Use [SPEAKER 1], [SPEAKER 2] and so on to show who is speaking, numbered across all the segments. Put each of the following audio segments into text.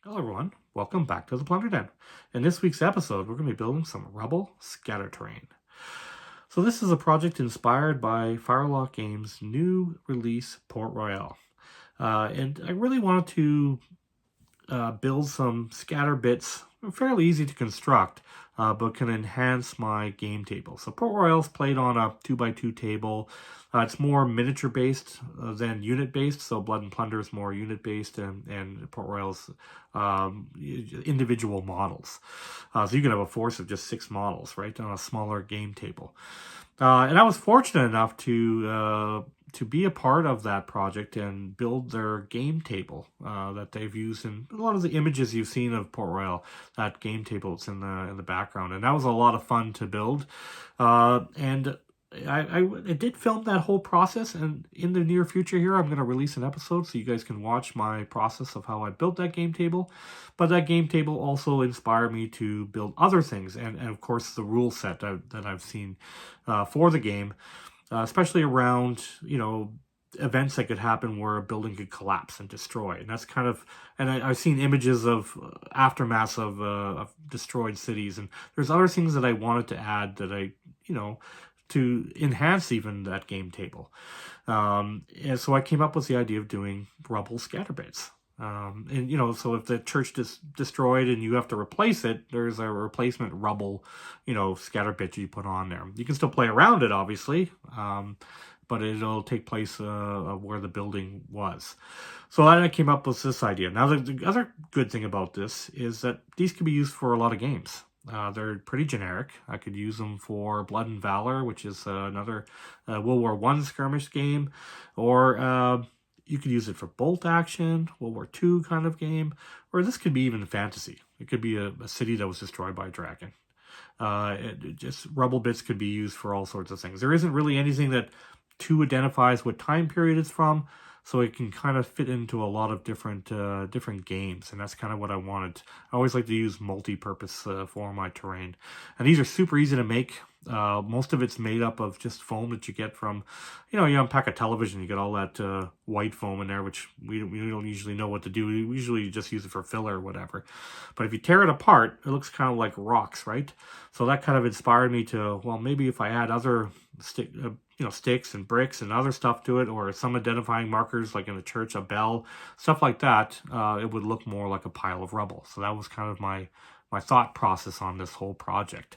[SPEAKER 1] Hello everyone, welcome back to the Plunder Den. In this week's episode, we're going to be building some Rubble scatter terrain. So this is a project inspired by Firelock Games' new release, Port Royale. And I really wanted to build some scatter bits, fairly easy to construct, but can enhance my game table. So Port Royale's played on a 2x2 table. It's more miniature based than unit based. So Blood and Plunder is more unit based, and Port Royale's individual models. So you can have a force of just 6 models, right, on a smaller game table. And I was fortunate enough to be a part of that project and build their game table that they've used in a lot of the images you've seen of Port Royale. That game table that's in the background, and that was a lot of fun to build. And I did film that whole process, and in the near future here, I'm going to release an episode so you guys can watch my process of how I built that game table. But that game table also inspired me to build other things, and of course the rule set that I've seen for the game. Especially around, events that could happen where a building could collapse and destroy. And that's kind of, and I've seen images of aftermaths of destroyed cities. And there's other things that I wanted to add that to enhance even that game table. And so I came up with the idea of doing Rubble scatter bits. So if the church is destroyed and you have to replace it, there's a replacement Rubble, scatter bit you put on there. You can still play around it, obviously, but it'll take place where the building was. So I came up with this idea. Now, the other good thing about this is that these can be used for a lot of games. They're pretty generic. I could use them for Blood&Valor, which is another World War I skirmish game, or you could use it for Bolt Action, World War II kind of game, or this could be even fantasy. It could be a city that was destroyed by a dragon. Just Rubble bits could be used for all sorts of things. There isn't really anything that identifies what time period it's from, so it can kind of fit into a lot of different games, and that's kind of what I wanted. I always like to use multi-purpose for my terrain, and these are super easy to make. Most of it's made up of just foam that you get from, you unpack a television, you get all that white foam in there, which we don't usually know what to do. We usually just use it for filler or whatever. But if you tear it apart, it looks kind of like rocks, right? So that kind of inspired me to, well, maybe if I add other sticks and bricks and other stuff to it, or some identifying markers like in the church, a bell, stuff like that, it would look more like a pile of rubble. So that was kind of my thought process on this whole project.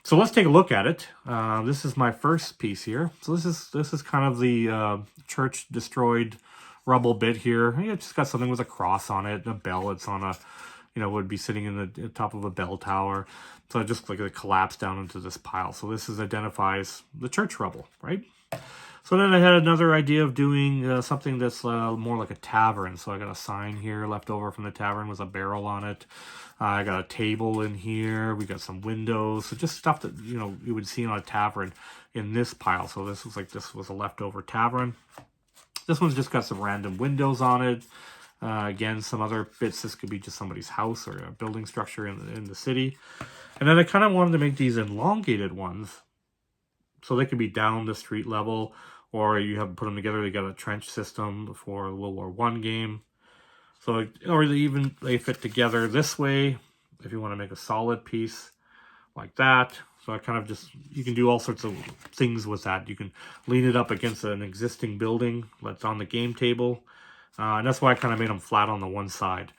[SPEAKER 1] So let's take a look at it. This is my first piece here. So this is kind of the church destroyed rubble bit here. It's just got something with a cross on it, and a bell. It's on a, would be sitting in the top of a bell tower. So it just like it collapsed down into this pile. So this identifies the church rubble, right? So then I had another idea of doing something that's more like a tavern. So I got a sign here left over from the tavern with a barrel on it. I got a table in here. We got some windows. So just stuff that, you would see on a tavern in this pile. So this was a leftover tavern. This one's just got some random windows on it. Again, some other bits. This could be just somebody's house or a building structure in the city. And then I kind of wanted to make these elongated ones, so they could be down the street level, or you have put them together. They got a trench system for a World War I game. So, or they fit together this way if you want to make a solid piece like that. So I kind of you can do all sorts of things with that. You can lean it up against an existing building that's on the game table. And that's why I kind of made them flat on the one side.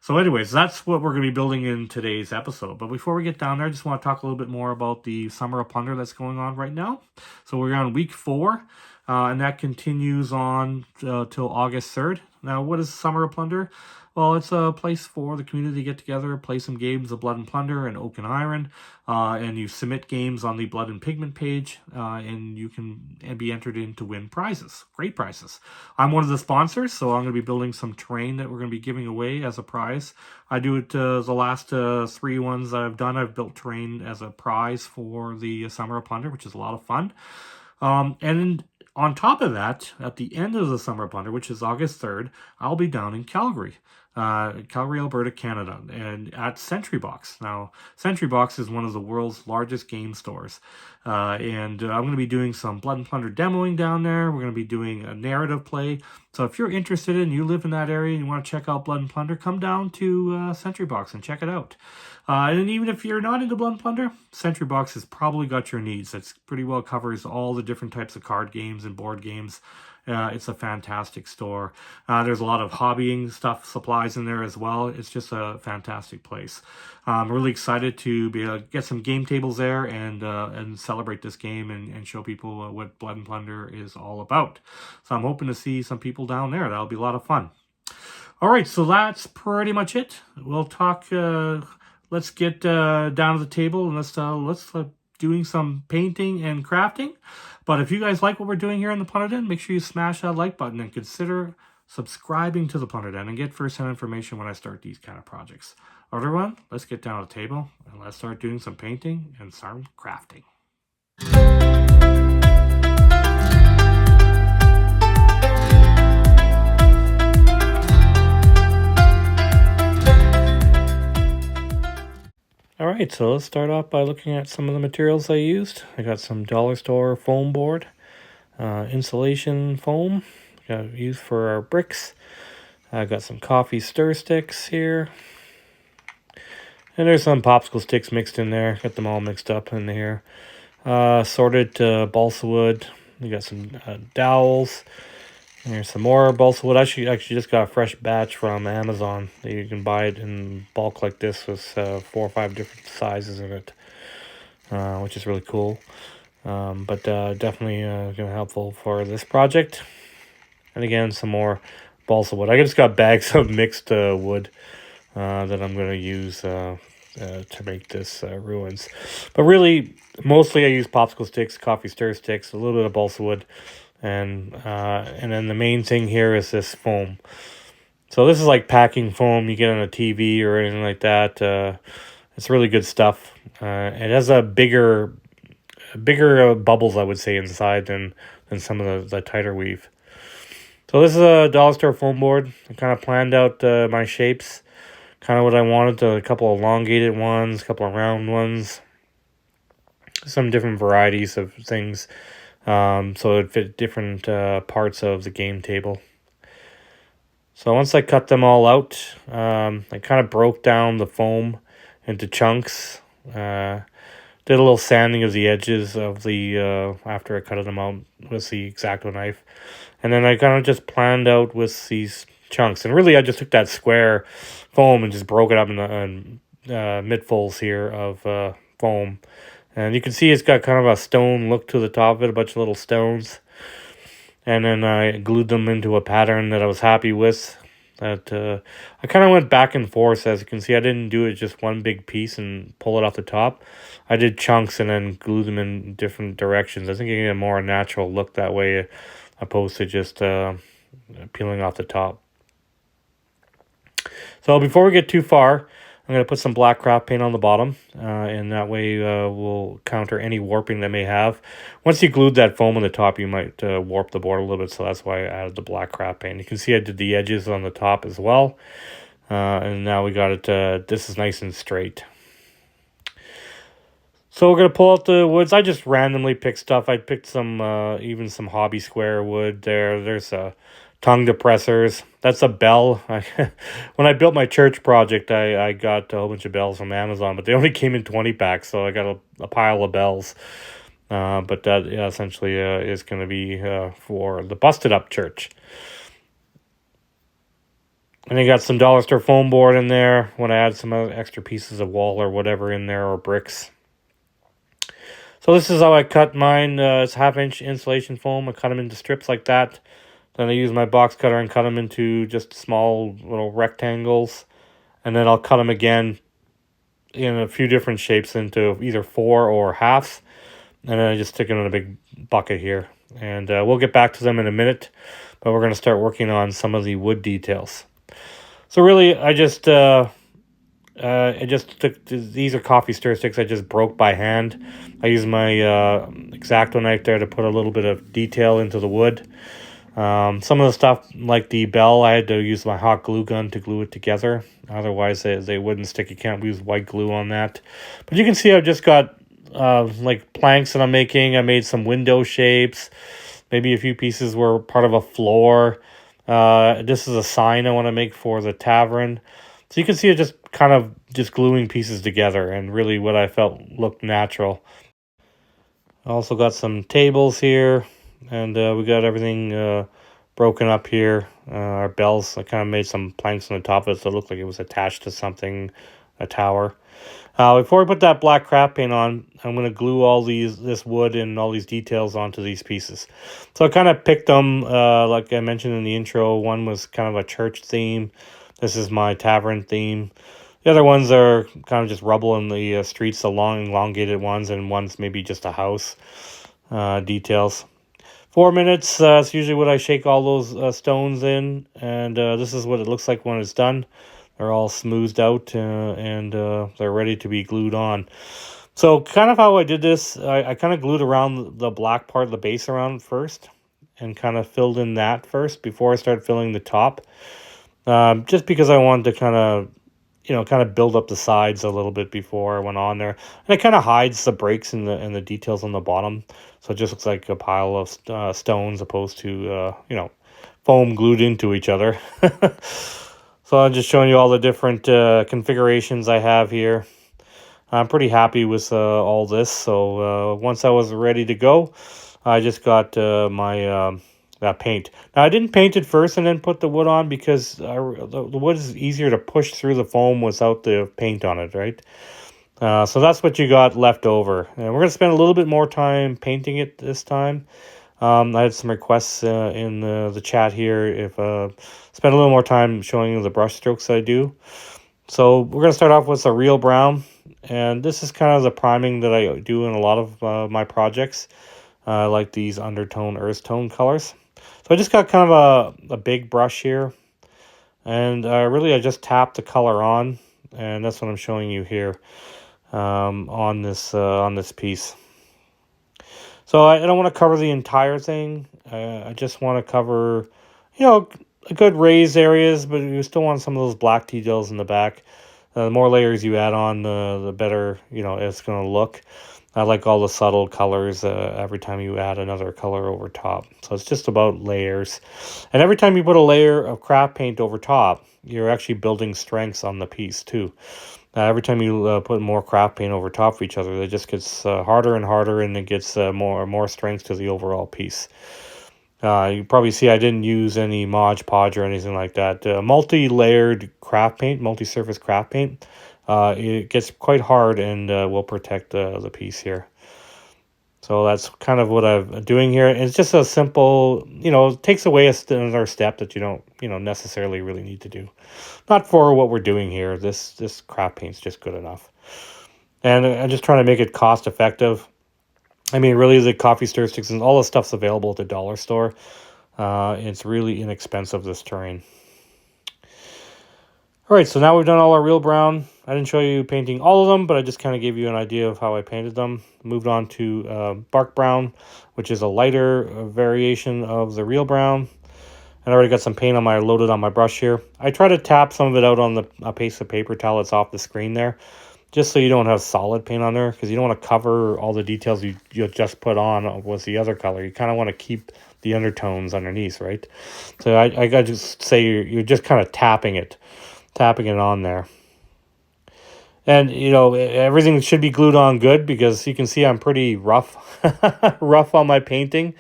[SPEAKER 1] So anyways, that's what we're going to be building in today's episode. But before we get down there, I just want to talk a little bit more about the Summer of Plunder that's going on right now. So we're on week 4, and that continues on till August 3rd. Now, what is Summer of Plunder? Well, it's a place for the community to get together, play some games of Blood and Plunder and Oak and Iron, and you submit games on the Blood and Pigment page, and you can be entered in to win prizes, great prizes. I'm one of the sponsors, so I'm going to be building some terrain that we're going to be giving away as a prize. I do it the last 3 ones I've done. I've built terrain as a prize for the Summer of Plunder, which is a lot of fun. And on top of that, at the end of the Summer of Plunder, which is August 3rd, I'll be down in Calgary Calgary, Alberta, Canada, and at Sentry Box. Now, Sentry Box is one of the world's largest game stores, and I'm going to be doing some Blood and Plunder demoing down there. We're going to be doing a narrative play. So if you're interested and you live in that area and you want to check out Blood and Plunder, come down to Sentry Box and check it out. And even if you're not into Blood and Plunder, Sentry Box has probably got your needs. It's pretty well covers all the different types of card games and board games. It's a fantastic store. There's a lot of hobbying stuff, supplies in there as well. It's just a fantastic place. I'm really excited to be able to get some game tables there and celebrate this game and show people what Blood and Plunder is all about. So I'm hoping to see some people down there. That'll be a lot of fun. All right, so that's pretty much it. We'll talk. Let's get down to the table and let's doing some painting and crafting. But if you guys like what we're doing here in the Plunder Den, make sure you smash that like button and consider subscribing to the Plunder Den and get first-hand information when I start these kind of projects. Everyone, let's get down to the table and let's start doing some painting and some crafting. All right, so let's start off by looking at some of the materials I used. I got some dollar store foam board, insulation foam, used for our bricks. I got some coffee stir sticks here. And there's some popsicle sticks mixed in there. Got them all mixed up in here. Sorted balsa wood. We got some dowels. And here's some more balsa wood. I actually just got a fresh batch from Amazon. You can buy it in bulk like this with 4 or 5 different sizes in it, which is really cool. But definitely going to be helpful for this project. And again, some more balsa wood. I just got bags of mixed wood that I'm going to use to make this ruins. But really, mostly I use popsicle sticks, coffee stir sticks, a little bit of balsa wood. And then the main thing here is this foam. So this is like packing foam you get on a TV or anything like that. It's really good stuff. It has a bigger bubbles, I would say, inside than some of the tighter weave. So this is a dollar store foam board. I kind of planned out my shapes, kind of what I wanted. A couple of elongated ones, a couple of round ones, some different varieties of things. So it fit different parts of the game table. So once I cut them all out, I kind of broke down the foam into chunks. Did a little sanding of the edges of the after I cut them out with the X-Acto knife, and then I kind of just planned out with these chunks. And really, I just took that square foam and just broke it up in midfolds here of foam. And you can see it's got kind of a stone look to the top of it, a bunch of little stones. And then I glued them into a pattern that I was happy with. That I kind of went back and forth. As you can see, I didn't do it just one big piece and pull it off the top. I did chunks and then glue them in different directions. I think you get a more natural look that way, opposed to just peeling off the top. So before we get too far, I'm going to put some black craft paint on the bottom, and that way we'll counter any warping that may have. Once you glued that foam on the top, you might warp the board a little bit, so that's why I added the black craft paint. You can see I did the edges on the top as well, and now we got it, this is nice and straight. So we're going to pull out the woods. I just randomly picked stuff. I picked some, even some hobby square wood there. There's tongue depressors. That's a bell. When I built my church project, I got a whole bunch of bells from Amazon, but they only came in 20 packs, so I got a pile of bells. But that essentially is going to be for the busted up church. And I got some dollar store foam board in there when I add some extra pieces of wall or whatever in there, or bricks. So this is how I cut mine. It's 1/2-inch insulation foam. I cut them into strips like that. Then I use my box cutter and cut them into just small little rectangles. And then I'll cut them again in a few different shapes into either 4 or halves. And then I just stick them in a big bucket here. And we'll get back to them in a minute. But we're going to start working on some of the wood details. So really, I just took, these are coffee stir sticks I just broke by hand. I used my X-Acto knife there to put a little bit of detail into the wood. Some of the stuff, like the bell, I had to use my hot glue gun to glue it together. Otherwise, they wouldn't stick. You can't use white glue on that. But you can see I've just got like planks that I'm making. I made some window shapes. Maybe a few pieces were part of a floor. This is a sign I want to make for the tavern. So you can see it just kind of just gluing pieces together and really what I felt looked natural. I also got some tables here, and we got everything broken up here. Our bells, I kind of made some planks on the top of it so it looked like it was attached to something, a tower. Before I put that black craft paint on, I'm going to glue all this wood and all these details onto these pieces. So I kind of picked them, like I mentioned in the intro. One was kind of a church theme. This is my tavern theme. The other ones are kind of just rubble in the streets, the long, elongated ones, and one's maybe just a house details. 4 minutes, that's usually what I shake all those stones in, and this is what it looks like when it's done. They're all smoothed out and they're ready to be glued on. So kind of how I did this, I kind of glued around the black part of the base around first and kind of filled in that first before I started filling the top. Just because I wanted to kind of build up the sides a little bit before I went on there. And it kind of hides the breaks and the details on the bottom. So it just looks like a pile of stones opposed to, foam glued into each other. So I'm just showing you all the different configurations I have here. I'm pretty happy with all this. So once I was ready to go, I just got my paint. Now I didn't paint it first and then put the wood on because the wood is easier to push through the foam without the paint on it, right? So that's what you got left over. And we're going to spend a little bit more time painting it this time. I had some requests in the chat here if spend a little more time showing you the brush strokes I do. So we're going to start off with a real brown, and this is kind of the priming that I do in a lot of my projects. I like these undertone earth tone colors. So I just got kind of a big brush here, and I just tap the color on, and that's what I'm showing you here on this piece. So I don't want to cover the entire thing. I just want to cover, a good raised areas, but you still want some of those black details in the back. The more layers you add on, the better, it's going to look. I like all the subtle colors every time you add another color over top. So it's just about layers. And every time you put a layer of craft paint over top, you're actually building strengths on the piece too. Every time you put more craft paint over top of each other, it just gets harder and harder, and it gets more strength to the overall piece. You probably see I didn't use any Mod Podge or anything like that. Multi-layered craft paint, multi-surface craft paint, it gets quite hard and will protect the piece here. So that's kind of what I'm doing here. It's just a simple, it takes away another step that you don't, necessarily really need to do. Not for what we're doing here. This craft paint's just good enough. And I'm just trying to make it cost effective. I mean, really, the coffee stir sticks and all the stuff's available at the dollar store. It's really inexpensive, this terrain. All right, so now we've done all our real brown. I didn't show you painting all of them, but I just kind of gave you an idea of how I painted them. Moved on to bark brown, which is a lighter variation of the real brown. And I already got some paint loaded on my brush here. I try to tap some of it out on a piece of paper towel that's off the screen there, just so you don't have solid paint on there, because you don't want to cover all the details you just put on with the other color. You kind of want to keep the undertones underneath, right? So I got to just say you're just kind of tapping it on there. And, everything should be glued on good, because you can see I'm pretty rough on my painting.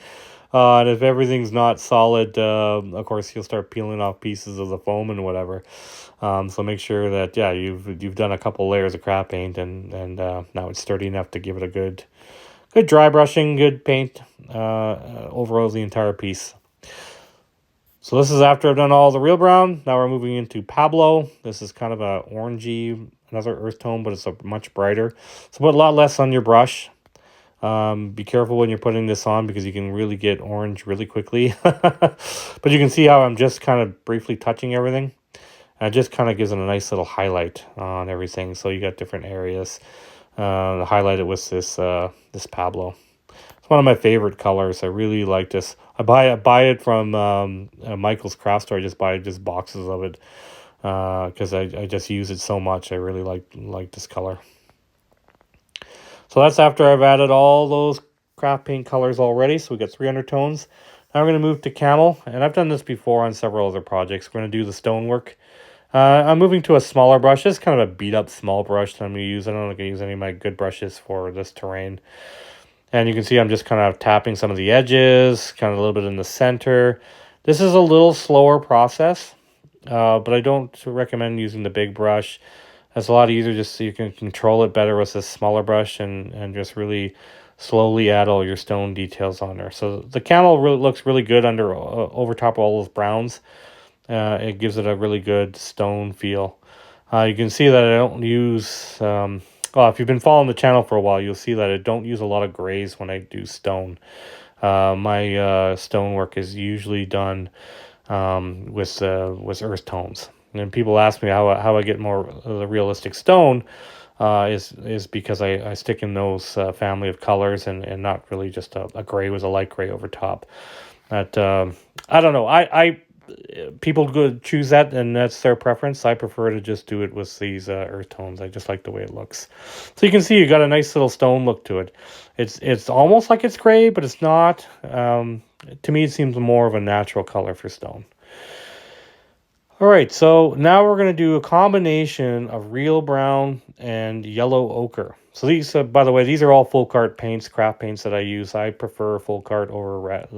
[SPEAKER 1] And if everything's not solid, of course, you'll start peeling off pieces of the foam and whatever. So make sure that, you've done a couple layers of craft paint, and now it's sturdy enough to give it a good dry brushing, good paint over the entire piece. So this is after I've done all the real brown. Now we're moving into Pablo. This is kind of a orangey, another earth tone, but it's a much brighter. So put a lot less on your brush. Be careful when you're putting this on, because you can really get orange really quickly. But you can see how I'm just kind of briefly touching everything. And it just kind of gives it a nice little highlight on everything. So you got different areas. Highlight it with this Pablo. It's one of my favorite colors. I really like this. I buy it from Michael's craft store. I just buy just boxes of it because I just use it so much. I really like this color. So that's after I've added all those craft paint colors already. So we got 3 undertones. Now we're going to move to Camel. And I've done this before on several other projects. We're going to do the stonework. I'm moving to a smaller brush. This is kind of a beat up small brush that I'm going to use. I don't think I use any of my good brushes for this terrain. And you can see I'm just kind of tapping some of the edges, kind of a little bit in the center. This is a little slower process, but I don't recommend using the big brush. It's a lot easier just so you can control it better with this smaller brush and just really slowly add all your stone details on there. So the camel really looks really good under over top of all those browns. It gives it a really good stone feel. You can see that I don't use... well, if you've been following the channel for a while, you'll see that I don't use a lot of grays when I do stone. My stonework is usually done with earth tones. And people ask me how I get more of the realistic stone is because I stick in those family of colors and not really just a gray with a light gray over top. But I don't know. I people could choose that, and that's their preference. I prefer to just do it with these earth tones. I just like the way it looks. So you can see you got a nice little stone look to it. It's almost like it's gray, but it's not. To me, it seems more of a natural color for stone. All right, so now we're going to do a combination of real brown and yellow ochre. So these, by the way, these are all full cart paints, craft paints that I use. I prefer full cart over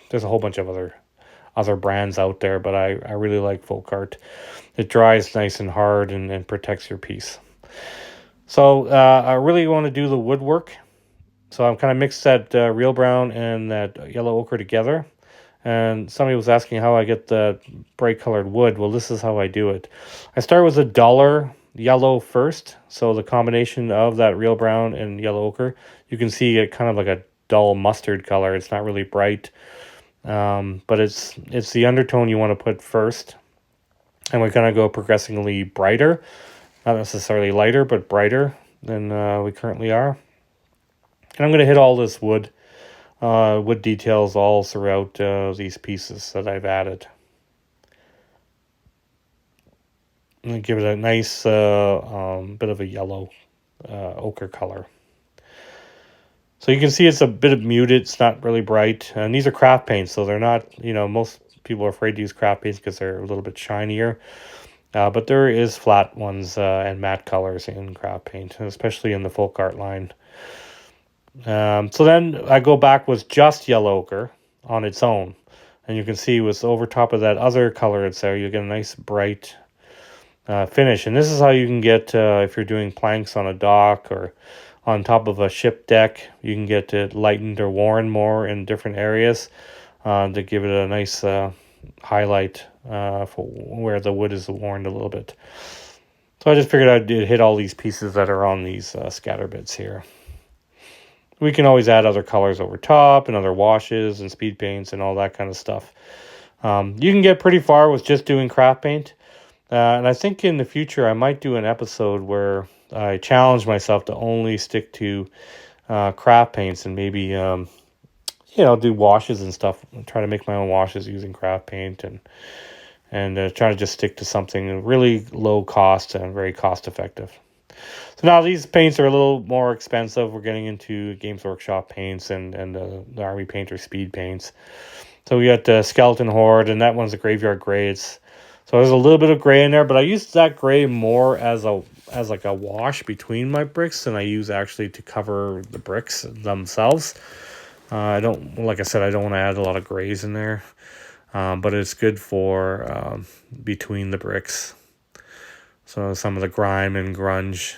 [SPEAKER 1] there's a whole bunch of other brands out there, but I really like full cart. It dries nice and hard and protects your piece. So I really want to do the woodwork. So I'm kind of mixed that real brown and that yellow ochre together. And somebody was asking how I get the bright colored wood. Well, this is how I do it. I start with a duller yellow first. So the combination of that real brown and yellow ochre, you can see it kind of like a dull mustard color. It's not really bright. But it's the undertone you want to put first. And we're going to go progressively brighter. Not necessarily lighter, but brighter than we currently are. And I'm going to hit all this wood details all throughout these pieces that I've added. And give it a nice bit of a yellow ochre color. So you can see it's a bit muted. It's not really bright. And these are craft paints, so they're not, most people are afraid to use craft paints because they're a little bit shinier. But there is flat ones and matte colors in craft paint, especially in the folk art line. So then I go back with just yellow ochre on its own. And you can see with over top of that other color it's there, you get a nice bright finish. And this is how you can get, if you're doing planks on a dock or on top of a ship deck, you can get it lightened or worn more in different areas to give it a nice highlight for where the wood is worn a little bit. So I just figured I'd hit all these pieces that are on these scatter bits here. We can always add other colors over top and other washes and speed paints and all that kind of stuff. You can get pretty far with just doing craft paint. And I think in the future I might do an episode where I challenge myself to only stick to craft paints and maybe, do washes and stuff. Try to make my own washes using craft paint and try to just stick to something really low cost and very cost effective. So now these paints are a little more expensive. We're getting into Games Workshop paints and the Army Painter speed paints. So we got the Skeleton Horde, and that one's a Graveyard Gray. So there's a little bit of gray in there, but I use that gray more as like a wash between my bricks than I use actually to cover the bricks themselves. I don't want to add a lot of grays in there, but it's good for between the bricks. So some of the grime and grunge.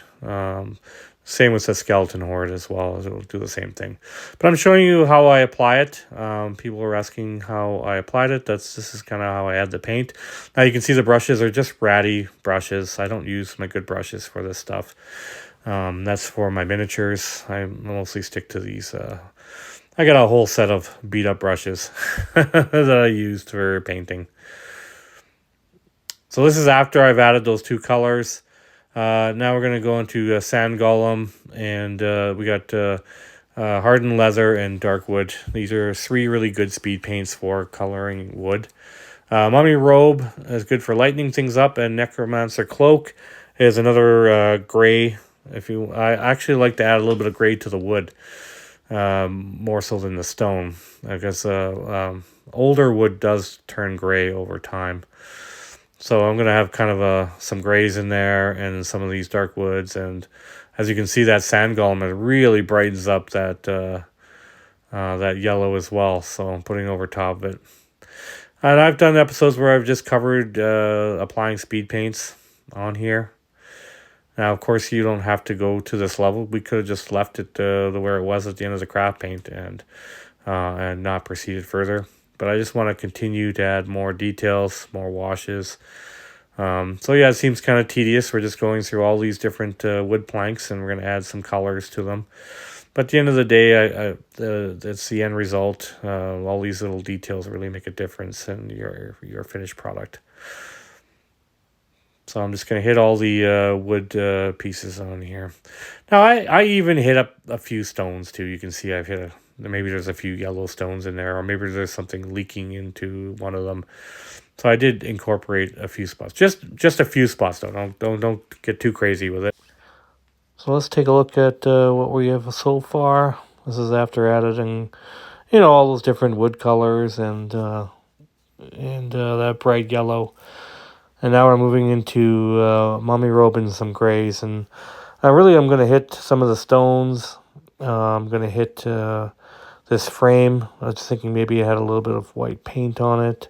[SPEAKER 1] Same with the Skeleton Horde as well. It'll do the same thing. But I'm showing you how I apply it. People were asking how I applied it. This is kind of how I add the paint. Now you can see the brushes are just ratty brushes. I don't use my good brushes for this stuff. That's for my miniatures. I mostly stick to these. I got a whole set of beat up brushes that I used for painting. So this is after I've added those two colors. Now we're going to go into Sand Golem, and we got hardened leather, and dark wood. These are 3 really good speed paints for coloring wood. Mummy Robe is good for lightening things up, and Necromancer Cloak is another gray. I actually like to add a little bit of gray to the wood, more so than the stone. I guess older wood does turn gray over time. So I'm going to have kind of some grays in there and some of these dark woods. And as you can see, that sand golem, it really brightens up that that yellow as well. So I'm putting over top of it. And I've done episodes where I've just covered applying speed paints on here. Now, of course, you don't have to go to this level. We could have just left it where it was at the end of the craft paint and not proceeded further. But I just want to continue to add more details, more washes. So yeah, it seems kind of tedious. We're just going through all these different wood planks, and we're going to add some colors to them. But at the end of the day, it's the end result. All these little details really make a difference in your finished product. So I'm just going to hit all the wood pieces on here. Now, I even hit up a few stones, too. You can see I've hit maybe there's a few yellow stones in there, or maybe there's something leaking into one of them. So I did incorporate a few spots. Just a few spots, though. Don't get too crazy with it. So let's take a look at what we have so far. This is after adding, all those different wood colors and that bright yellow. And now we're moving into Mummy Robe and some grays. And really, I'm going to hit some of the stones. I'm going to hit this frame. I was thinking maybe it had a little bit of white paint on it.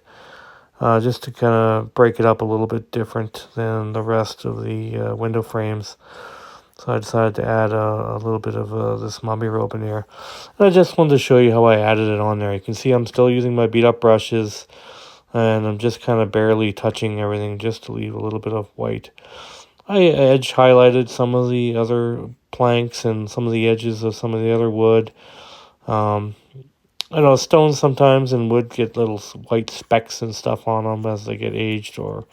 [SPEAKER 1] Just to kind of break it up a little bit different than the rest of the window frames. So I decided to add a little bit of this Mummy Robe in here. And I just wanted to show you how I added it on there. You can see I'm still using my beat up brushes. And I'm just kind of barely touching everything just to leave a little bit of white. I edge highlighted some of the other planks and some of the edges of some of the other wood. I know stones sometimes and wood get little white specks and stuff on them as they get aged, so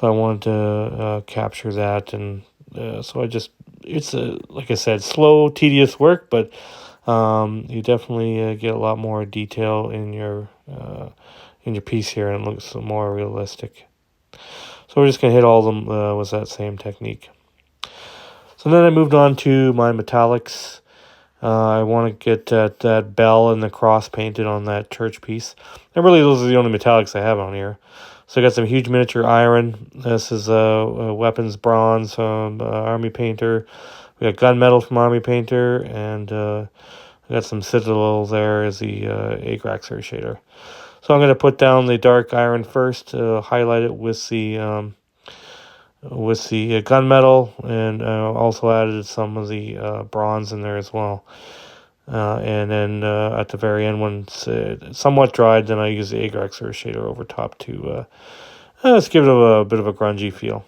[SPEAKER 1] I wanted to capture that, and so it's like I said, slow, tedious work, but you definitely get a lot more detail in your piece here, and it looks more realistic. So we're just gonna hit all of them with that same technique. So then I moved on to my metallics. I want to get that bell and the cross painted on that church piece. And really, those are the only metallics I have on here. So I got some huge miniature iron. This is a weapons bronze from Army Painter. We got gunmetal from Army Painter, and I got some citadel there as the Agraxer shader. So I'm going to put down the dark iron first, highlight it with the gunmetal, and also added some of the bronze in there as well. And then at the very end, when it's somewhat dried, then I use the Agraxer shader over top to let's give it a bit of a grungy feel.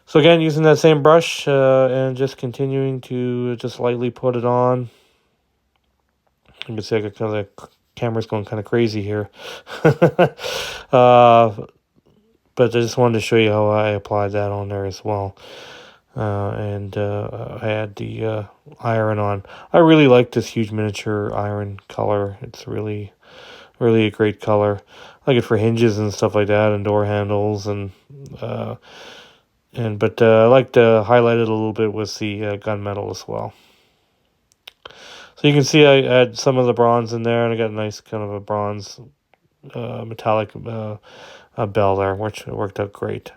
[SPEAKER 1] So again, using that same brush and just continuing to just lightly put it on. You can see I got kind of the camera's going kind of crazy here. But I just wanted to show you how I applied that on there as well. And I had the iron on. I really like this huge miniature iron color. It's really, really a great color. I like it for hinges and stuff like that, and door handles, but I like to highlight it a little bit with the gunmetal as well. So you can see I add some of the bronze in there, and I got a nice kind of a bronze metallic bell there, which worked out great.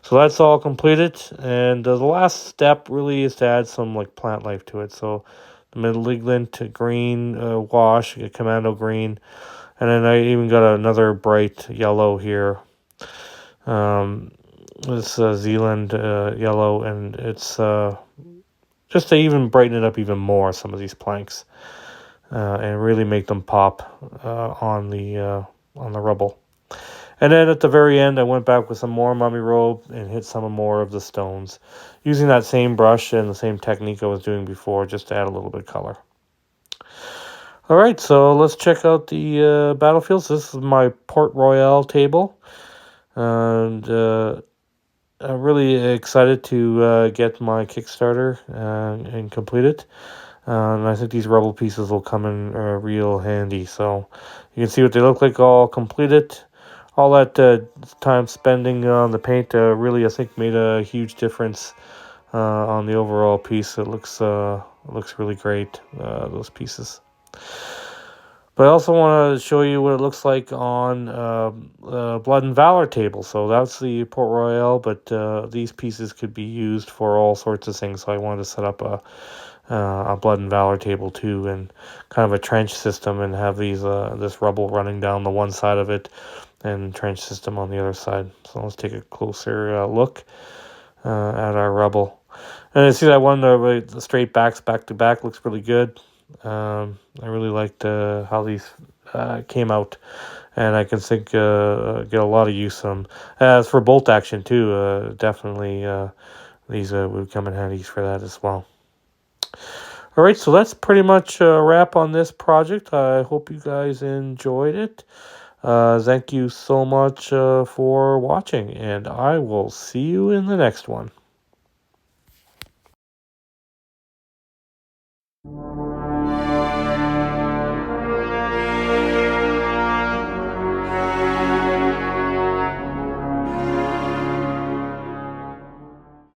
[SPEAKER 1] So that's all completed, and the last step really is to add some like plant life to it. So the malignant green wash, a commando green, and then I even got another bright yellow here. This Zealand yellow, and it's just to even brighten it up even more, some of these planks, and really make them pop on the rubble. And then at the very end, I went back with some more Mummy Robe and hit some more of the stones, using that same brush and the same technique I was doing before, just to add a little bit of color. All right, so let's check out the battlefields. This is my Port Royale table, and I'm really excited to get my Kickstarter and complete it. And I think these Rubble pieces will come in real handy. So you can see what they look like all completed. All that time spending on the paint really, I think, made a huge difference on the overall piece. It looks really great, those pieces. But I also want to show you what it looks like on Blood and Valor table. So that's the Port Royale, but these pieces could be used for all sorts of things. So I wanted to set up a Blood and Valor table too, and kind of a trench system, and have these this Rubble running down the one side of it, and trench system on the other side. So let's take a closer look at our Rubble. And you see that one, the straight backs back to back looks really good. I really liked how these came out, and I can think get a lot of use from as for bolt action too. Definitely these would come in handy for that as well. All right, so that's pretty much a wrap on this project. I hope you guys enjoyed it. Thank you so much for watching, and I will see you in the next one.